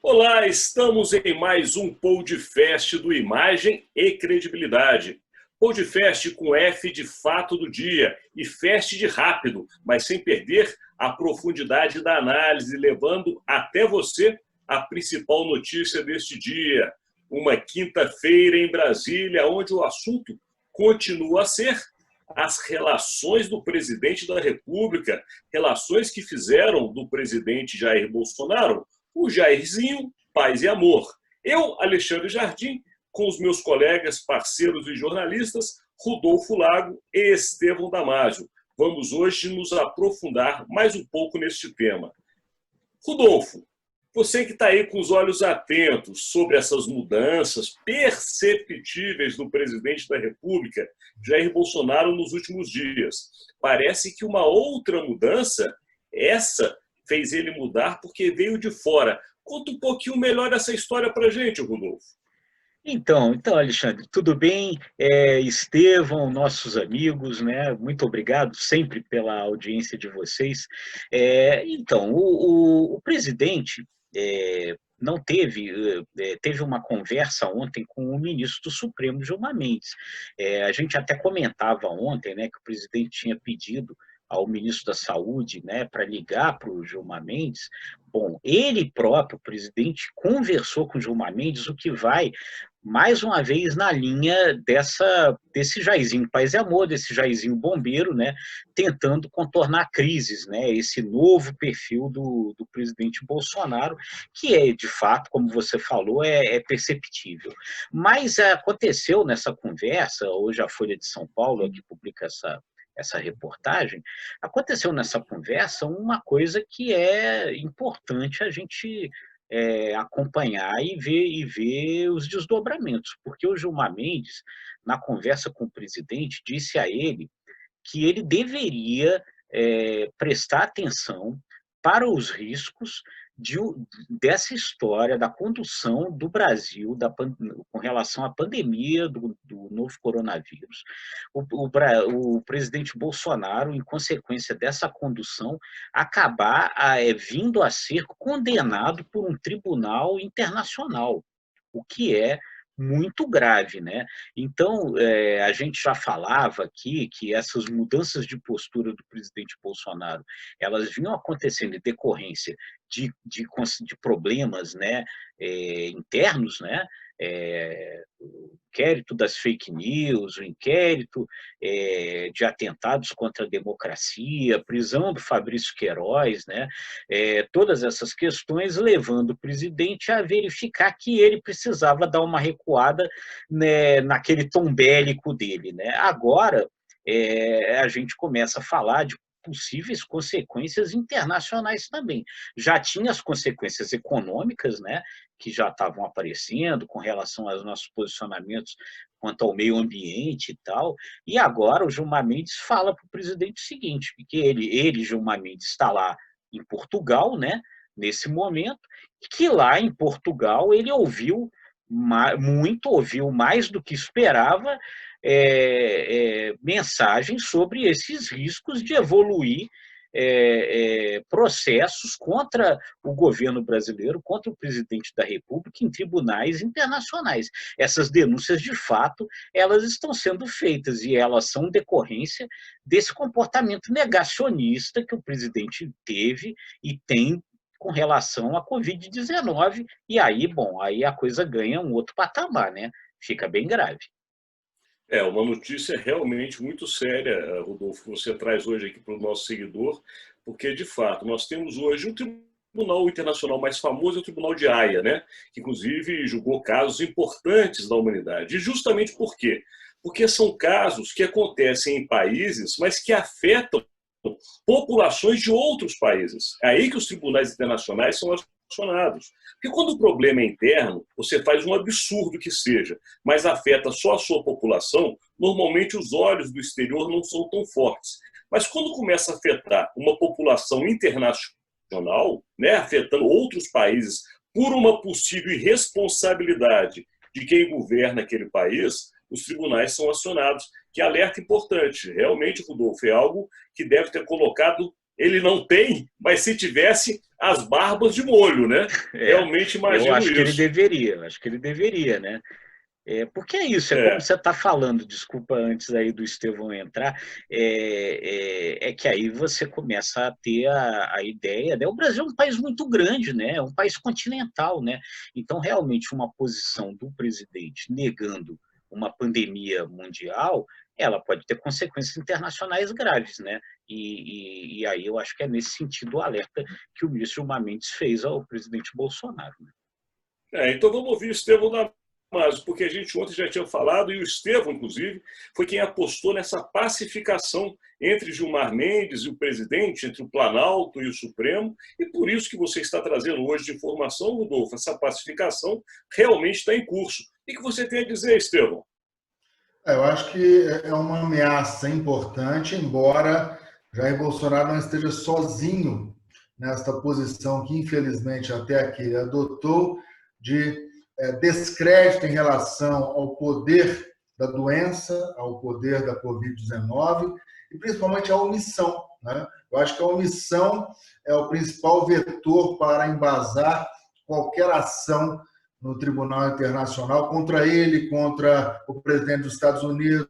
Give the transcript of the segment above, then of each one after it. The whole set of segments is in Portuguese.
Olá, estamos em mais um podcast do Imagem e Credibilidade. Podcast com F de fato do dia e fast de rápido, mas sem perder a profundidade da análise, levando até você a principal notícia deste dia. Uma quinta-feira em Brasília, onde o assunto continua a ser as relações do presidente da República, relações que fizeram do presidente Jair Bolsonaro o Jairzinho, paz e amor. Eu, Alexandre Jardim, com os meus colegas, parceiros e jornalistas, Rodolfo Lago e Estevão Damasio. Vamos hoje nos aprofundar mais um pouco neste tema. Rodolfo, você que está aí com os olhos atentos sobre essas mudanças perceptíveis do presidente da República, Jair Bolsonaro, nos últimos dias, parece que uma outra mudança, essa fez ele mudar porque veio de fora. Conta um pouquinho melhor essa história para a gente, Rodolfo. Então, Alexandre, tudo bem? Estevão, nossos amigos, né? Muito obrigado sempre pela audiência de vocês. O presidente não teve uma conversa ontem com o ministro do Supremo, Gilmar Mendes. A gente até comentava ontem, né, que o presidente tinha pedido ao ministro da Saúde, né, para ligar para o Gilmar Mendes. Bom, ele próprio, o presidente, conversou com o Gilmar Mendes, o que vai mais uma vez na linha desse Jairzinho paz e amor, desse Jairzinho bombeiro, né, tentando contornar crises, né, esse novo perfil do presidente Bolsonaro, que de fato, como você falou, é perceptível. Mas aconteceu nessa conversa, hoje a Folha de São Paulo, que publica essa reportagem, aconteceu nessa conversa uma coisa que é importante a gente acompanhar e ver os desdobramentos, porque o Gilmar Mendes, na conversa com o presidente, disse a ele que ele deveria prestar atenção para os riscos dessa história da condução do Brasil com relação à pandemia do novo coronavírus. O presidente Bolsonaro, em consequência dessa condução, acabar vindo a ser condenado por um tribunal internacional, o que é muito grave, né? Então, a gente já falava aqui que essas mudanças de postura do presidente Bolsonaro, elas vinham acontecendo em decorrência de problemas, né, internos, né? O inquérito das fake news, o inquérito de atentados contra a democracia, a prisão do Fabrício Queiroz, né? Todas essas questões levando o presidente a verificar que ele precisava dar uma recuada, né, naquele tom bélico dele, né? Agora, a gente começa a falar de possíveis consequências internacionais também. Já tinha as consequências econômicas, né, que já estavam aparecendo com relação aos nossos posicionamentos quanto ao meio ambiente e tal, e agora o Gilmar Mendes fala para o presidente o seguinte, que Gilmar Mendes, está lá em Portugal, né, nesse momento, e que lá em Portugal ele ouviu mais do que esperava, mensagens sobre esses riscos de evoluir processos contra o governo brasileiro, contra o presidente da República em tribunais internacionais. Essas denúncias, de fato, elas estão sendo feitas e elas são decorrência desse comportamento negacionista que o presidente teve e tem com relação à Covid-19, e aí, bom, aí a coisa ganha um outro patamar, né? Fica bem grave. É uma notícia realmente muito séria, Rodolfo, que você traz hoje aqui para o nosso seguidor, porque, de fato, nós temos hoje o tribunal internacional mais famoso, é o Tribunal de Haia, né? Que, inclusive, julgou casos importantes da humanidade. E justamente por quê? Porque são casos que acontecem em países, mas que afetam populações de outros países. É aí que os tribunais internacionais são acionados. Porque quando o problema é interno, você faz um absurdo que seja, mas afeta só a sua população, normalmente os olhos do exterior não são tão fortes. Mas quando começa a afetar uma população internacional, né, afetando outros países por uma possível irresponsabilidade de quem governa aquele país, os tribunais são acionados. Que alerta importante. Realmente, Rodolfo, é algo que deve ter colocado ele não tem, mas se tivesse as barbas de molho, né? Realmente eu imagino acho que ele isso. deveria, acho que ele deveria, né? Porque é isso, é como É. você está falando, desculpa antes aí do Estevão entrar, que aí você começa a ter a ideia, né? O Brasil é um país muito grande, né? É um país continental, né? Então, realmente, uma posição do presidente negando uma pandemia mundial, ela pode ter consequências internacionais graves, né? E aí eu acho que é nesse sentido o alerta que o ministro Gilmar Mendes fez ao presidente Bolsonaro, né? Então vamos ouvir o Estevão Damaso, porque a gente ontem já tinha falado, e o Estevão, inclusive, foi quem apostou nessa pacificação entre Gilmar Mendes e o presidente, entre o Planalto e o Supremo, e por isso que você está trazendo hoje de informação, Rodolfo, essa pacificação realmente está em curso. O que você tem a dizer, Estevão? Eu acho que é uma ameaça importante, embora Jair Bolsonaro não esteja sozinho nesta posição que, infelizmente, até aqui ele adotou de descrédito em relação ao poder da doença, ao poder da Covid-19 e principalmente a omissão, né? Eu acho que a omissão é o principal vetor para embasar qualquer ação no Tribunal Internacional contra ele, contra o presidente dos Estados Unidos,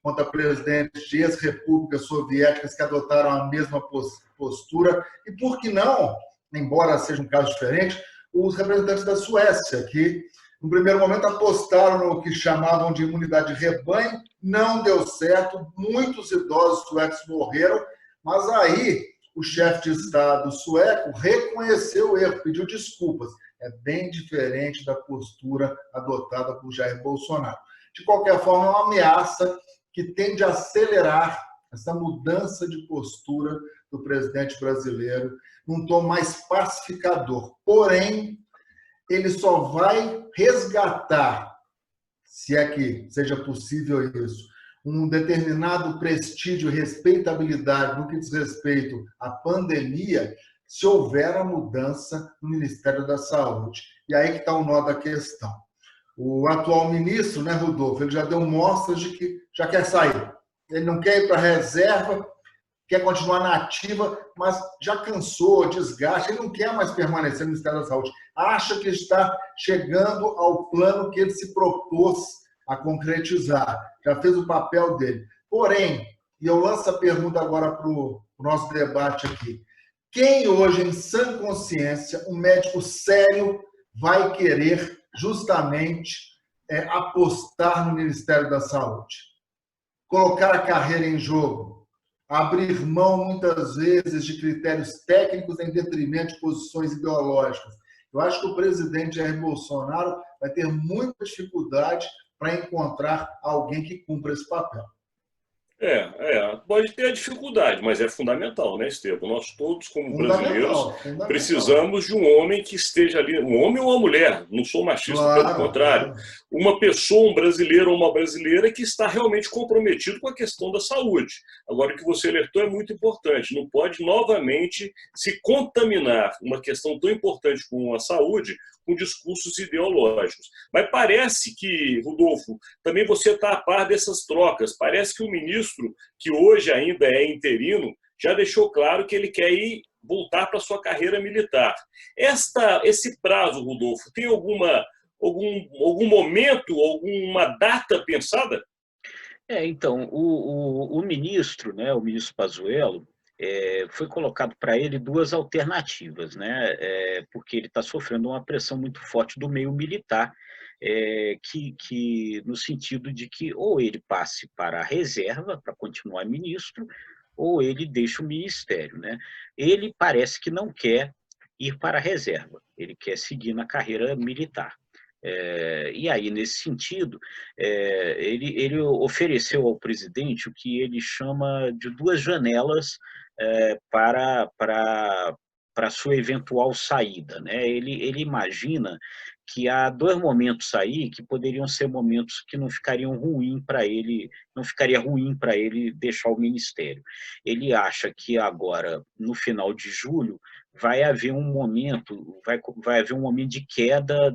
contra presidentes de ex-repúblicas soviéticas que adotaram a mesma postura. E por que não, embora seja um caso diferente, os representantes da Suécia, que no primeiro momento apostaram no que chamavam de imunidade de rebanho, não deu certo, muitos idosos suecos morreram, mas aí o chefe de Estado sueco reconheceu o erro, pediu desculpas. É bem diferente da postura adotada por Jair Bolsonaro. De qualquer forma, é uma ameaça que tende a acelerar essa mudança de postura do presidente brasileiro num tom mais pacificador. Porém, ele só vai resgatar, se é que seja possível isso, um determinado prestígio e respeitabilidade no que diz respeito à pandemia, se houver a mudança no Ministério da Saúde. E aí que está o nó da questão. O atual ministro, né, Rodolfo, ele já deu mostras de que já quer sair. Ele não quer ir para a reserva, quer continuar na ativa, mas já cansou, desgaste, ele não quer mais permanecer no Ministério da Saúde. Acha que está chegando ao plano que ele se propôs a concretizar. Já fez o papel dele. Porém, e eu lanço a pergunta agora para o nosso debate aqui, quem hoje, em sã consciência, um médico sério, vai querer justamente apostar no Ministério da Saúde? Colocar a carreira em jogo, abrir mão, muitas vezes, de critérios técnicos em detrimento de posições ideológicas. Eu acho que o presidente Jair Bolsonaro vai ter muita dificuldade para encontrar alguém que cumpra esse papel. Pode ter a dificuldade, mas é fundamental, né, Estevam? Nós todos, como brasileiros, Fundamental. precisamos de um homem que esteja ali, um homem ou uma mulher, não sou machista, pelo Claro, contrário, claro. uma pessoa, um brasileiro ou uma brasileira que está realmente comprometido com a questão da saúde. Agora, o que você alertou é muito importante, não pode novamente se contaminar uma questão tão importante como a saúde com discursos ideológicos. Mas parece que, Rodolfo, também você está a par dessas trocas. Parece que o ministro, que hoje ainda é interino, já deixou claro que ele quer voltar para a sua carreira militar. Esse prazo, Rodolfo, tem algum momento, alguma data pensada? Então, o ministro, né, o ministro Pazuello, foi colocado para ele duas alternativas, né, porque ele está sofrendo uma pressão muito forte do meio militar, no sentido de que ou ele passe para a reserva para continuar ministro, ou ele deixa o ministério, né? Ele parece que não quer ir para a reserva, ele quer seguir na carreira militar. E aí, nesse sentido, ele ofereceu ao presidente o que ele chama de duas janelas para sua eventual saída, né? Ele imagina que há dois momentos aí que poderiam ser momentos que não ficariam ruim para ele, não ficaria ruim para ele deixar o ministério. Ele acha que agora, no final de julho, vai haver um momento, vai haver um momento de queda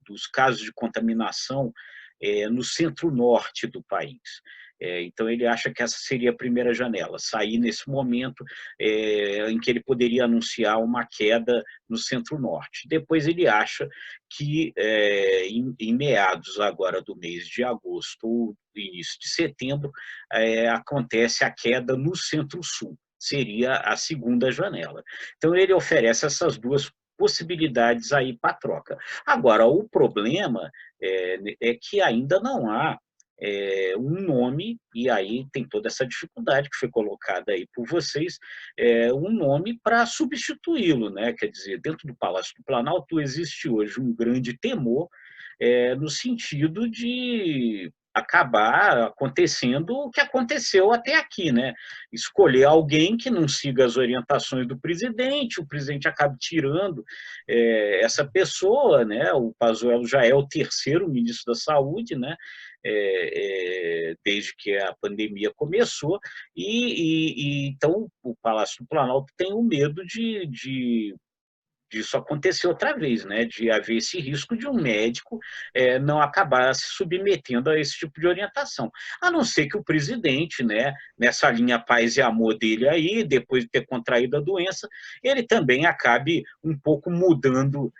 dos casos de contaminação no centro-norte do país. Então, ele acha que essa seria a primeira janela, sair nesse momento em que ele poderia anunciar uma queda no Centro-Norte. Depois, ele acha que, em meados agora do mês de agosto ou início de setembro, acontece a queda no Centro-Sul, seria a segunda janela. Então, ele oferece essas duas possibilidades aí para troca. Agora, o problema é que ainda não há um nome, e aí tem toda essa dificuldade que foi colocada aí por vocês, um nome para substituí-lo, né? Quer dizer, dentro do Palácio do Planalto existe hoje um grande temor no sentido de acabar acontecendo o que aconteceu até aqui, né? Escolher alguém que não siga as orientações do presidente, o presidente acaba tirando essa pessoa, né? O Pazuello já é o terceiro ministro da Saúde, né? Desde que a pandemia começou, e então o Palácio do Planalto tem o medo disso acontecer outra vez, né? De haver esse risco de um médico não acabar se submetendo a esse tipo de orientação. A não ser que o presidente, né, nessa linha paz e amor dele aí, depois de ter contraído a doença, ele também acabe um pouco mudando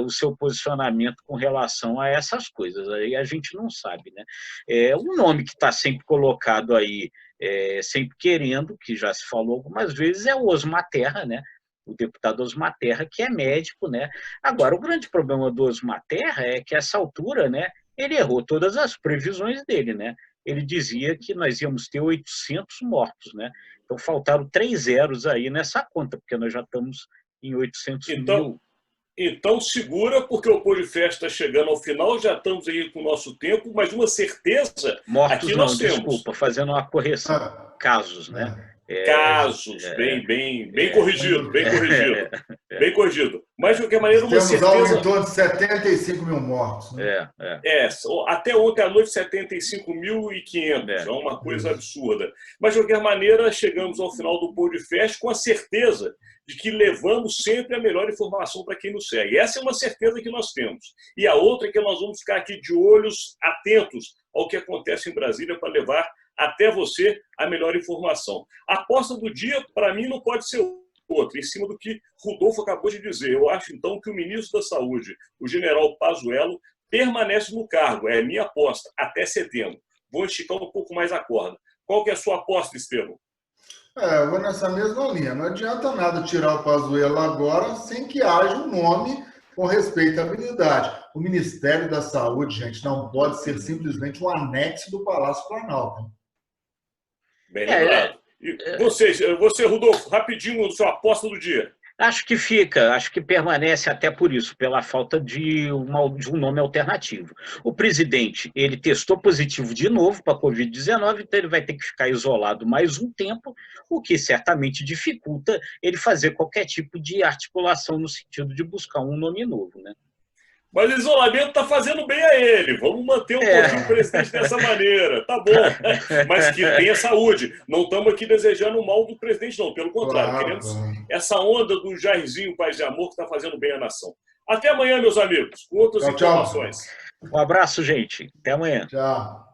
o seu posicionamento com relação a essas coisas. Aí a gente não sabe, né? O nome que está sempre colocado aí, sempre querendo, que já se falou algumas vezes, é o Osmar Terra, né? O deputado Osmar Terra, que é médico, né? Agora, o grande problema do Osmar Terra é que, a essa altura, né, ele errou todas as previsões dele, né? Ele dizia que nós íamos ter 800 mortos, né? Então, faltaram 3 zeros aí nessa conta, porque nós já estamos em 800 mil. Então, segura, porque o Pôr de Festa está chegando ao final, já estamos aí com o nosso tempo, mas uma certeza mortos aqui não, nós desculpa, temos. fazendo uma correção. Casos, né? Casos, bem corrigido, bem corrigido. Bem corrigido. Mas, de qualquer maneira, uma certeza... Temos algo em torno de 75 mil mortos. Né? Até ontem à noite, 75.500. É uma coisa absurda. Mas, de qualquer maneira, chegamos ao final do Pôr de Festa com a certeza de que levamos sempre a melhor informação para quem nos segue. Essa é uma certeza que nós temos. E a outra é que nós vamos ficar aqui de olhos atentos ao que acontece em Brasília para levar até você a melhor informação. A aposta do dia, para mim, não pode ser outra, em cima do que Rodolfo acabou de dizer. Eu acho, então, que o ministro da Saúde, o general Pazuello, permanece no cargo. É a minha aposta, até setembro. Vou esticar um pouco mais a corda. Qual que é a sua aposta, Estevão? Eu vou nessa mesma linha. Não adianta nada tirar o Pazuello agora sem que haja um nome com respeitabilidade. O Ministério da Saúde, gente, não pode ser simplesmente um anexo do Palácio Planalto. Bem lembrado. E você, Rodolfo, rapidinho, sua aposta do dia. Acho que permanece até por isso, pela falta de um nome alternativo. O presidente, ele testou positivo de novo para a Covid-19, então ele vai ter que ficar isolado mais um tempo, o que certamente dificulta ele fazer qualquer tipo de articulação no sentido de buscar um nome novo, né? Mas o isolamento está fazendo bem a ele. Vamos manter um pouquinho o presidente dessa maneira. Tá bom. Mas que tenha saúde. Não estamos aqui desejando o mal do presidente, não. Pelo contrário, queremos essa onda do Jairzinho Paz e Amor que está fazendo bem à nação. Até amanhã, meus amigos, com outras informações. Um abraço, gente. Até amanhã. Tchau.